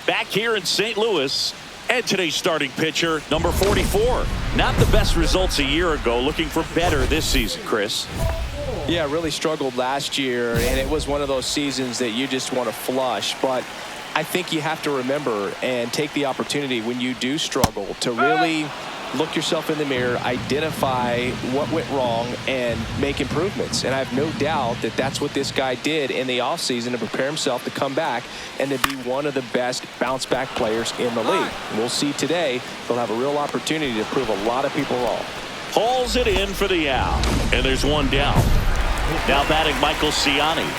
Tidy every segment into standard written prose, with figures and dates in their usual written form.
Back here in St. Louis, and today's starting pitcher, number 44. Not the best results a year ago, looking for better this season, Chris. Yeah, really struggled last year, and it was one of those seasons that you just want to flush. But I think you have to remember and take the opportunity when you do struggle to really look yourself in the mirror, identify what went wrong, and make improvements. And I have no doubt that that's what this guy did in the offseason to prepare himself to come back and to be one of the best bounce-back players in the league. And we'll see today he'll have a real opportunity to prove a lot of people wrong. Hauls it in for the out, and there's one down. Now batting Michael Ciani.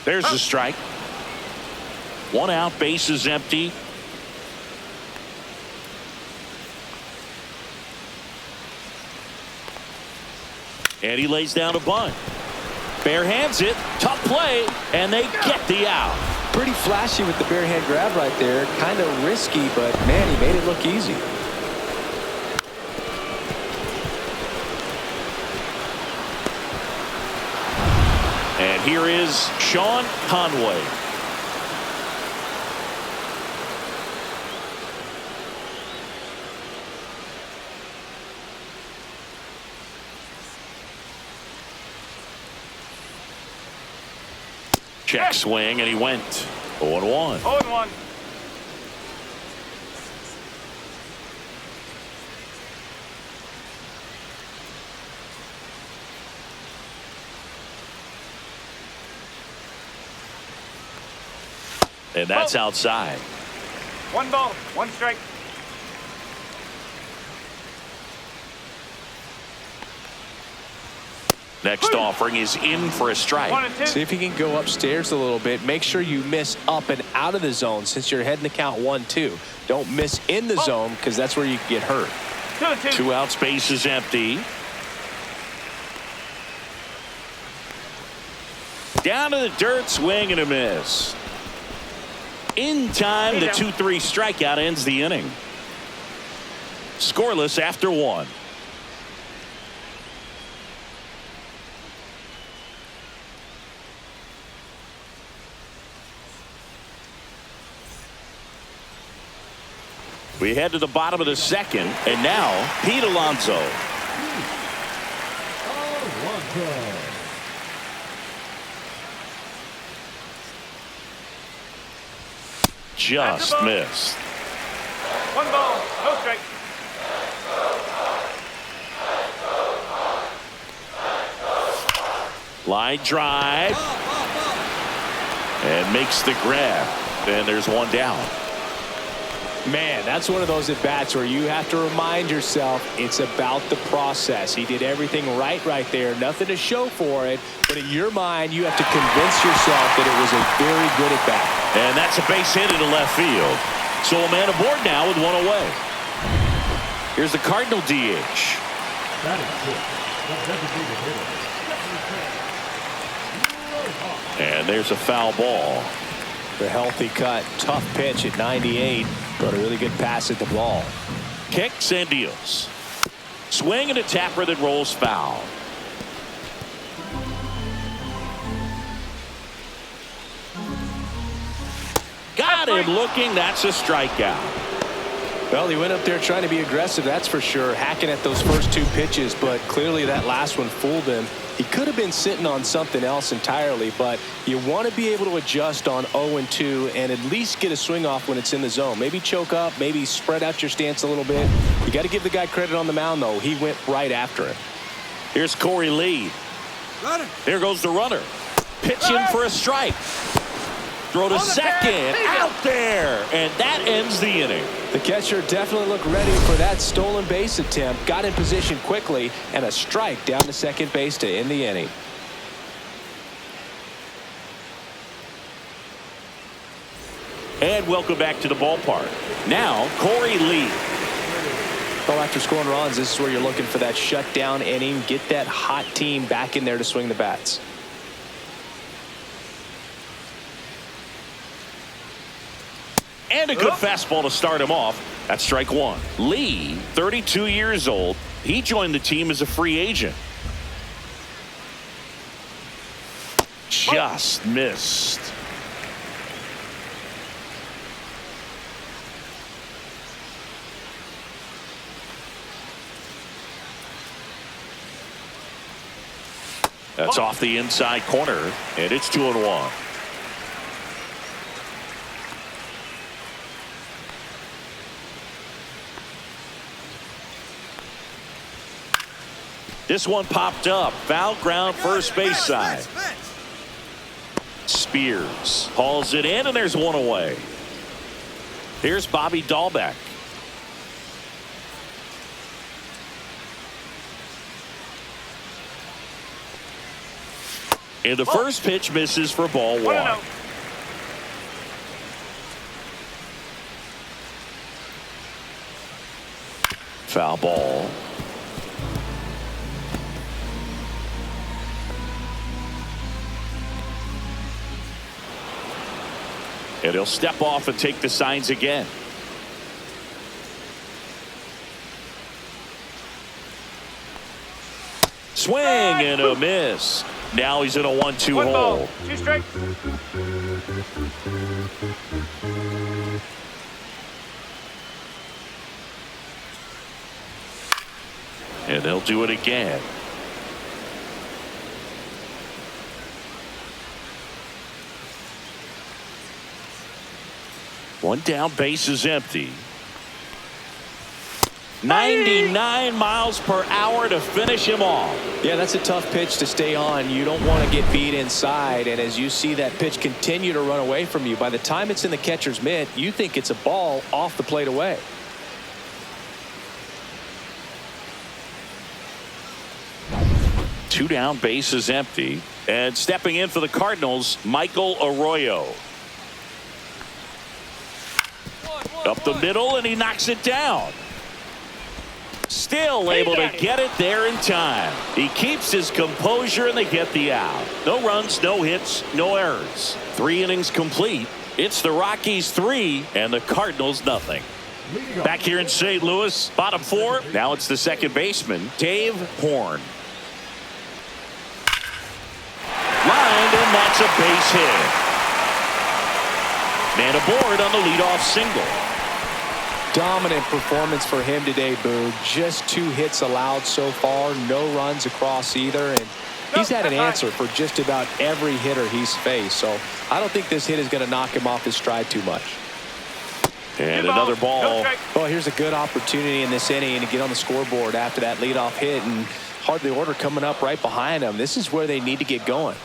There's the strike. One out, base is empty. And he lays down a bunt. Bare hands it, tough play, and they get the out. Pretty flashy with the bare hand grab right there. Kind of risky, but man, he made it look easy. And here is Sean Conway. Check swing, and he went 0-1. 0-1. And that's outside. 1 ball, 1 strike. Next offering is in for a strike. 1 and 2. See if he can go upstairs a little bit. Make sure you miss up and out of the zone since you're heading to count 1-2. Don't miss in the zone because that's where you can get hurt. 2 and 2. 2 out, space is empty. Down to the dirt, swing and a miss. In time, the 2-3 strikeout ends the inning. Scoreless after 1. We head to the bottom of the second, and now Pete Alonso. Just missed. 1 ball, no strike. Line drive. And makes the grab. And there's one down. Man, that's one of those at-bats where you have to remind yourself it's about the process. He did everything right there. Nothing to show for it. But in your mind, you have to convince yourself that it was a very good at-bat. And that's a base hit into left field. So a man aboard now with 1 away. Here's the Cardinal DH. And there's a foul ball. The healthy cut. Tough pitch at 98. But a really good pass at the ball. Kicks and deals. Swing and a tapper that rolls foul. Got him looking. That's a strikeout. Well, he went up there trying to be aggressive, that's for sure, hacking at those first 2 pitches, but clearly that last one fooled him. He could have been sitting on something else entirely, but you want to be able to adjust on 0-2 and at least get a swing off when it's in the zone. Maybe choke up, maybe spread out your stance a little bit. You got to give the guy credit on the mound, though. He went right after it. Here's Corey Lee. There goes the runner. Pitching for a strike. Throw to second, out there, and that ends the inning. The catcher definitely looked ready for that stolen base attempt, got in position quickly, and a strike down to second base to end the inning. And welcome back to the ballpark. Now, Corey Lee. Well, after scoring runs, this is where you're looking for that shutdown inning, get that hot team back in there to swing the bats. And a good fastball to start him off. That's strike one. Lee, 32 years old. He joined the team as a free agent. Just missed. That's off the inside corner, and it's 2-1. This one popped up. Foul ground, first base side. Spears hauls it in, and there's one away. Here's Bobby Dahlbeck. And the first pitch misses for ball one. Foul ball. And he'll step off and take the signs again. Swing and a miss. Now he's in a 1-2 hole. 2 strikes. And they'll do it again. One down, base is empty. 99 miles per hour to finish him off. Yeah, that's a tough pitch to stay on. You don't want to get beat inside, and as you see that pitch continue to run away from you, by the time it's in the catcher's mitt, you think it's a ball off the plate away. Two down, base is empty. And stepping in for the Cardinals, Michael Arroyo. Up the middle, and he knocks it down. Still able to get it there in time. He keeps his composure, and they get the out. No runs, no hits, no errors. 3 innings complete. It's the Rockies 3 and the Cardinals nothing. Back here in St. Louis, bottom 4. Now it's the second baseman, Dave Horn. Lined, and that's a base hit. Man aboard on the leadoff single. Dominant performance for him today, Boog. Just 2 hits allowed so far, no runs across either, and he's had an answer for just about every hitter he's faced. So I don't think this hit is going to knock him off his stride too much. And another ball. Well, here's a good opportunity in this inning to get on the scoreboard after that leadoff hit, and hardly order coming up right behind them. This is where they need to get going.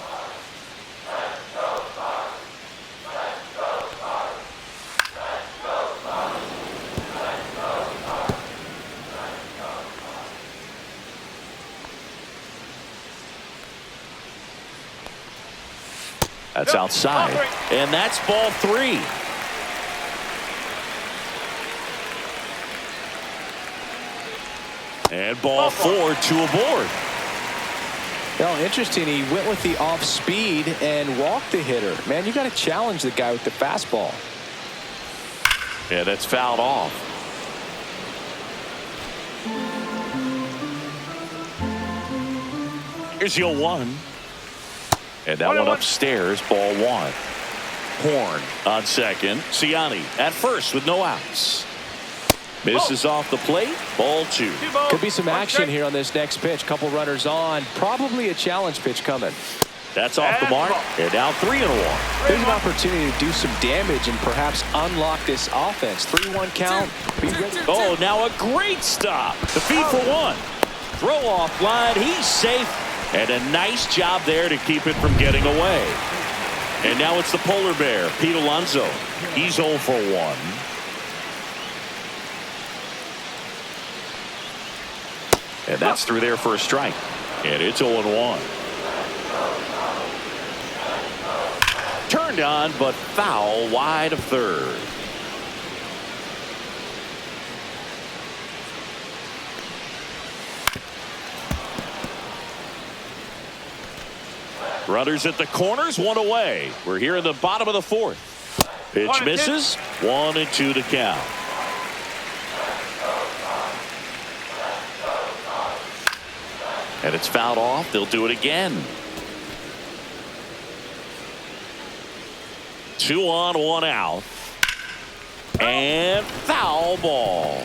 That's outside, and that's ball 3. And ball 4, 2 aboard. Well, interesting. He went with the off speed and walked the hitter. Man, you got to challenge the guy with the fastball. Yeah, that's fouled off. Here's your 1. And that one upstairs, ball 1. Horn on second. Ciani at first with no outs. Misses off the plate, ball 2. Could be some action here on this next pitch. Couple runners on. Probably a challenge pitch coming. That's off the mark. And now 3-1. There's an opportunity to do some damage and perhaps unlock this offense. 3-1 count. Be ready. Oh, now a great stop. The feed for 1. Throw off line. He's safe. And a nice job there to keep it from getting away. And now it's the polar bear, Pete Alonso. He's 0 for 1. And that's through there for a strike. And it's 0-1. Turned on, but foul wide of third. Runners at the corners, 1 away. We're here in the bottom of the 4th. Pitch 1-2. misses. 1-2 to count. And it's fouled off. They'll do it again. 2 on, 1 out. And foul ball.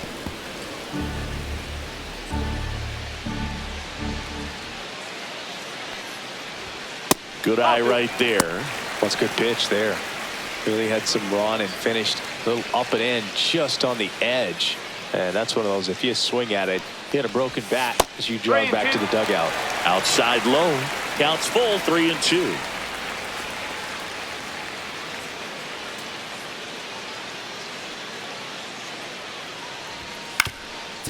Good eye right there. That's a good pitch there. Really had some run and finished a little up and in just on the edge. And that's one of those, if you swing at it, hit a broken bat as you jog back to the dugout. Outside low. Counts full. 3-2.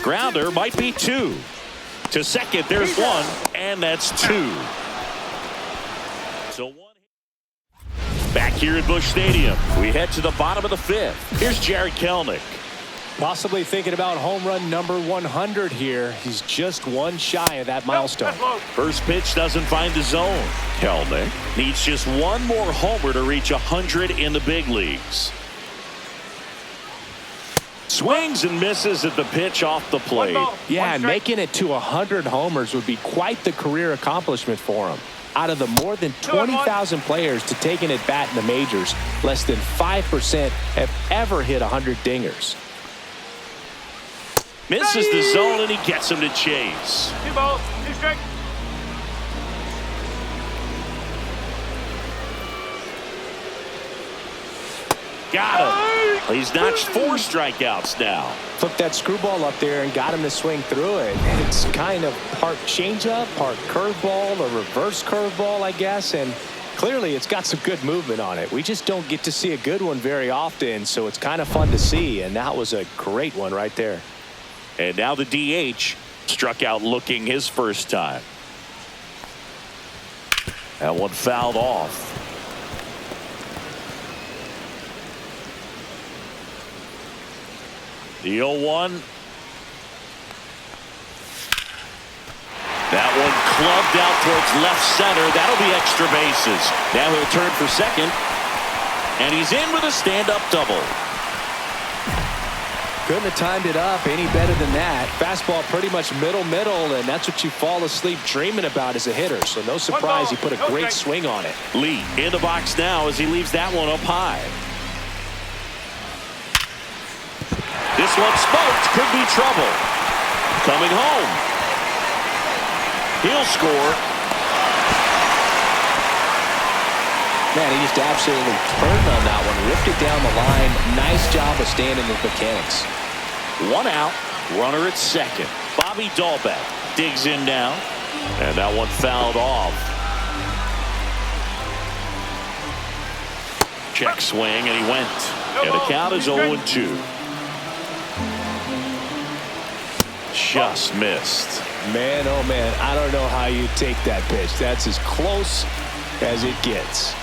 Grounder might be 2. To second, there's 1, and that's 2. So 1. Back here at Busch Stadium, we head to the bottom of the 5th. Here's Jarred Kelenic. Possibly thinking about home run number 100 here. He's just one shy of that milestone. First pitch doesn't find the zone. Kelenic needs just one more homer to reach 100 in the big leagues. Swings and misses at the pitch off the plate. Yeah, and making it to 100 homers would be quite the career accomplishment for him. Out of the more than 20,000 players to take an at-bat in the majors, less than 5% have ever hit 100 dingers. Misses the zone, and he gets him to chase. 2 balls, 2 strikes. Got him. He's notched 4 strikeouts now. Took that screwball up there and got him to swing through it. It's kind of part changeup, part curveball, or reverse curveball, I guess. And clearly it's got some good movement on it. We just don't get to see a good one very often, so it's kind of fun to see. And that was a great one right there. And now the DH struck out looking his first time. That one fouled off. The 0-1. That one clubbed out towards left center. That'll be extra bases. Now he'll turn for second. And he's in with a stand-up double. Couldn't have timed it up any better than that. Fastball pretty much middle, and that's what you fall asleep dreaming about as a hitter. So no surprise he put a great swing on it. Lee in the box now as he leaves that one up high. This one smoked. Could be trouble. Coming home. He'll score. Man, he just absolutely turned on that one. Ripped it down the line. Nice job of staying in his mechanics. 1 out. Runner at second. Bobby Dalbec digs in now. And that one fouled off. Check swing, and he went. And the count is 0-2. Just missed. Man, oh man, I don't know how you take that pitch. That's as close as it gets.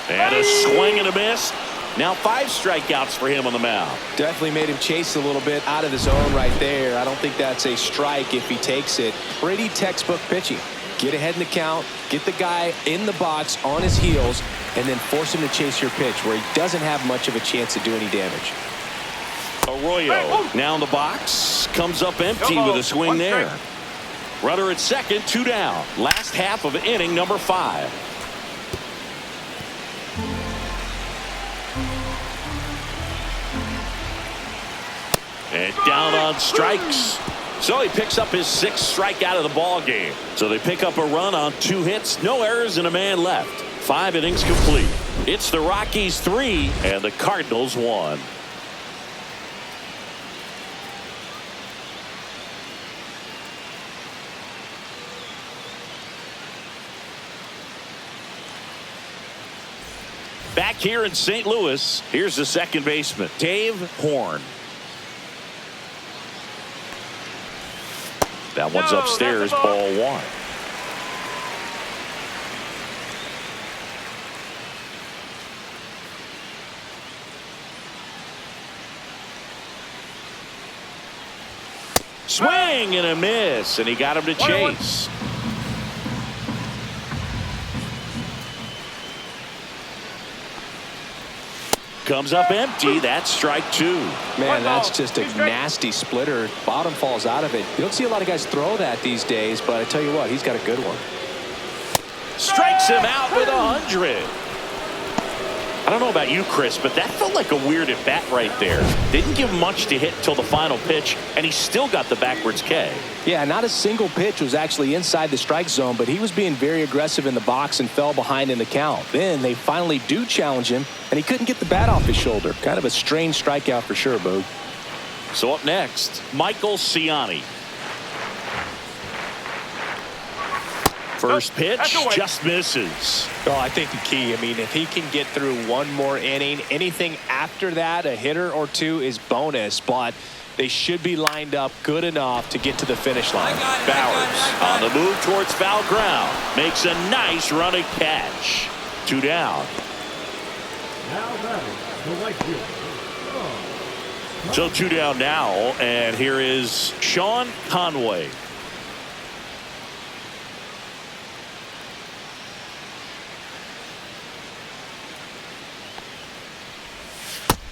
And a swing and a miss. Now 5 strikeouts for him on the mound. Definitely made him chase a little bit out of the zone right there. I don't think that's a strike if he takes it. Pretty textbook pitching. Get ahead in the count, get the guy in the box on his heels, and then force him to chase your pitch where he doesn't have much of a chance to do any damage. Arroyo now in the box. Comes up empty with a swing there. Runner at second, 2 down. Last half of inning number 5. And down on strikes. So he picks up his 6th strikeout of the ball game. So they pick up a run on 2 hits, no errors, and a man left. 5 innings complete. It's the Rockies 3 and the Cardinals 1. Back here in St. Louis, here's the second baseman, Dave Horn. That one's upstairs, ball 1. Swing and a miss, and he got him to chase. comes up empty. That's strike 2. Man, that's just a nasty splitter. Bottom falls out of it. You don't see a lot of guys throw that these days, but I tell you what, he's got a good one. Strikes him out with 100. I don't know about you, Chris, but that felt like a weird at bat right there. Didn't give much to hit till the final pitch, and he still got the backwards K. Yeah, not a single pitch was actually inside the strike zone, but he was being very aggressive in the box and fell behind in the count. Then they finally do challenge him, and he couldn't get the bat off his shoulder. Kind of a strange strikeout for sure, Boog. So up next, Michael Ciani. First pitch just misses. Oh, I think the key, I mean, if he can get through one more inning, anything after that, a hitter or two is bonus, but they should be lined up good enough to get to the finish line. Bowers on the move towards foul ground. Makes a nice running catch. 2 down. Now batting, the right fielder. So 2 down now, and here is Sean Conway.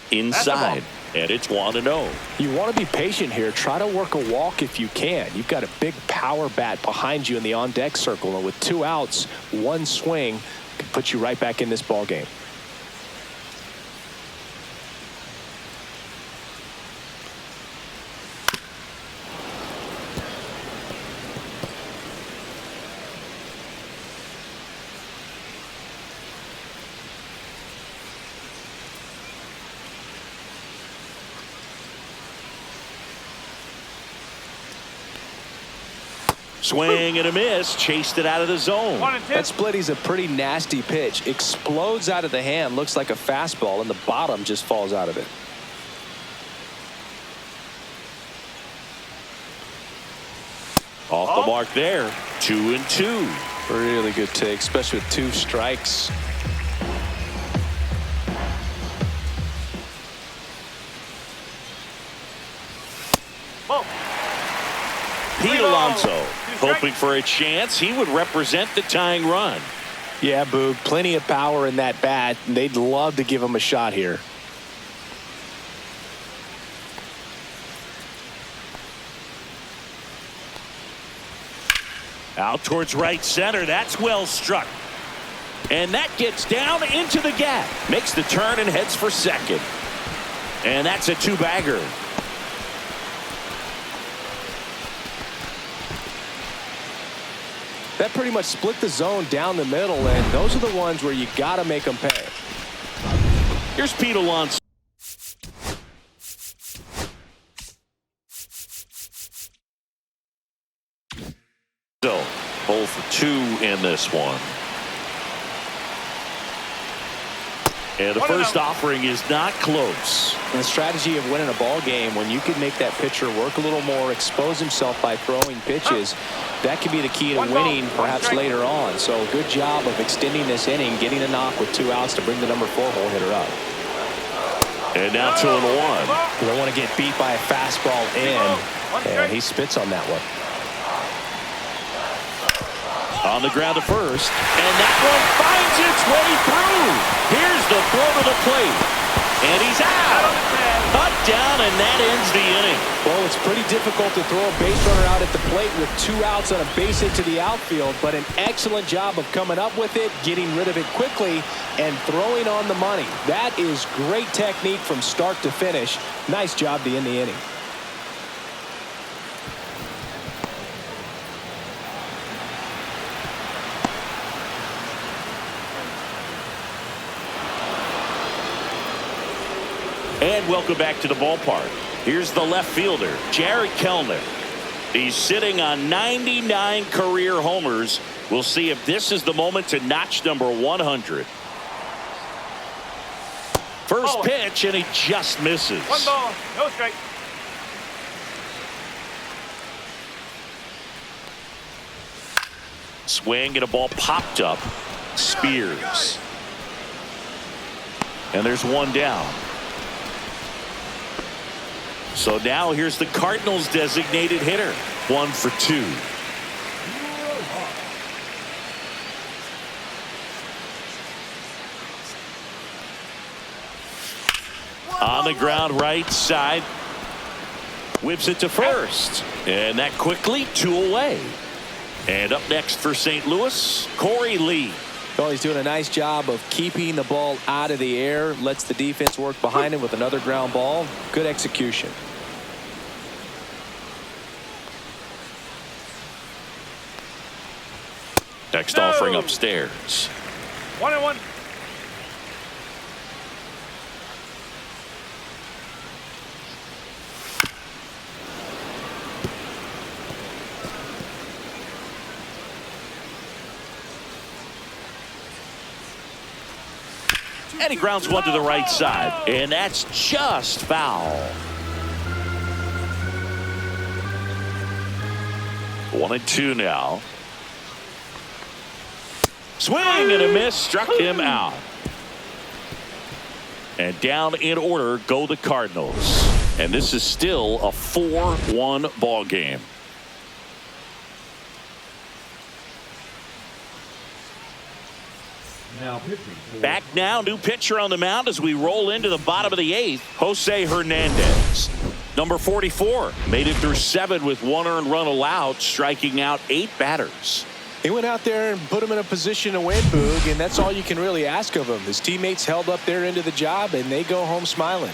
Inside, and it's 1-0. You want to be patient here. Try to work a walk if you can. You've got a big power bat behind you in the on-deck circle, and with 2 outs, 1 swing can put you right back in this ball game. Swing and a miss. Chased it out of the zone. That splitty's a pretty nasty pitch. Explodes out of the hand. Looks like a fastball, and the bottom just falls out of it. Off the mark there. 2-2. Really good take, especially with 2 strikes. Pete Alonso hoping for a chance. He would represent the tying run. Yeah, Boog, plenty of power in that bat. They'd love to give him a shot here. Out towards right center. That's well struck. And that gets down into the gap. Makes the turn and heads for second. And that's a 2-bagger. That pretty much split the zone down the middle, and those are the ones where you got to make them pay. Here's Pete Alonso. So, 0 for 2 in this one. And the first offering is not close. The strategy of winning a ball game, when you can make that pitcher work a little more, expose himself by throwing pitches, that could be the key to winning perhaps later on. So good job of extending this inning, getting a knock with 2 outs to bring the number 4 hole hitter up. And now 2-1. You don't want to get beat by a fastball in, and he spits on that one. On the ground to first, and that one finds its way through. Here's the throw to the plate, and he's out. Cut down, and that ends the inning. Well, it's pretty difficult to throw a base runner out at the plate with 2 outs on a base hit to the outfield, but an excellent job of coming up with it, getting rid of it quickly, and throwing on the money. That is great technique from start to finish. Nice job to end the inning. And welcome back to the ballpark. Here's the left fielder, Jarred Kelenic. He's sitting on 99 career homers. We'll see if this is the moment to notch number 100. First pitch, and he just misses. 1 ball, no strike. Swing and a ball popped up. Spears. And there's 1 down. So now here's the Cardinals' designated hitter. 1 for 2. On the ground right side. Whips it to first. And that quickly 2 away. And up next for St. Louis, Corey Lee. Well, he's doing a nice job of keeping the ball out of the air. Lets the defense work behind him with another ground ball. Good execution. Next offering upstairs. 1-1. And he grounds one to the right side. And that's just foul. 1-2 now. Swing and a miss. Struck him out. And down in order go the Cardinals. And this is still a 4-1 ball game. Now pitching. Back now, new pitcher on the mound as we roll into the bottom of the 8th, Jose Hernandez. Number 44 made it through 7 with 1 earned run allowed, striking out 8 batters. He went out there and put him in a position to win, Boog, and that's all you can really ask of him. His teammates held up their end of the job, and they go home smiling.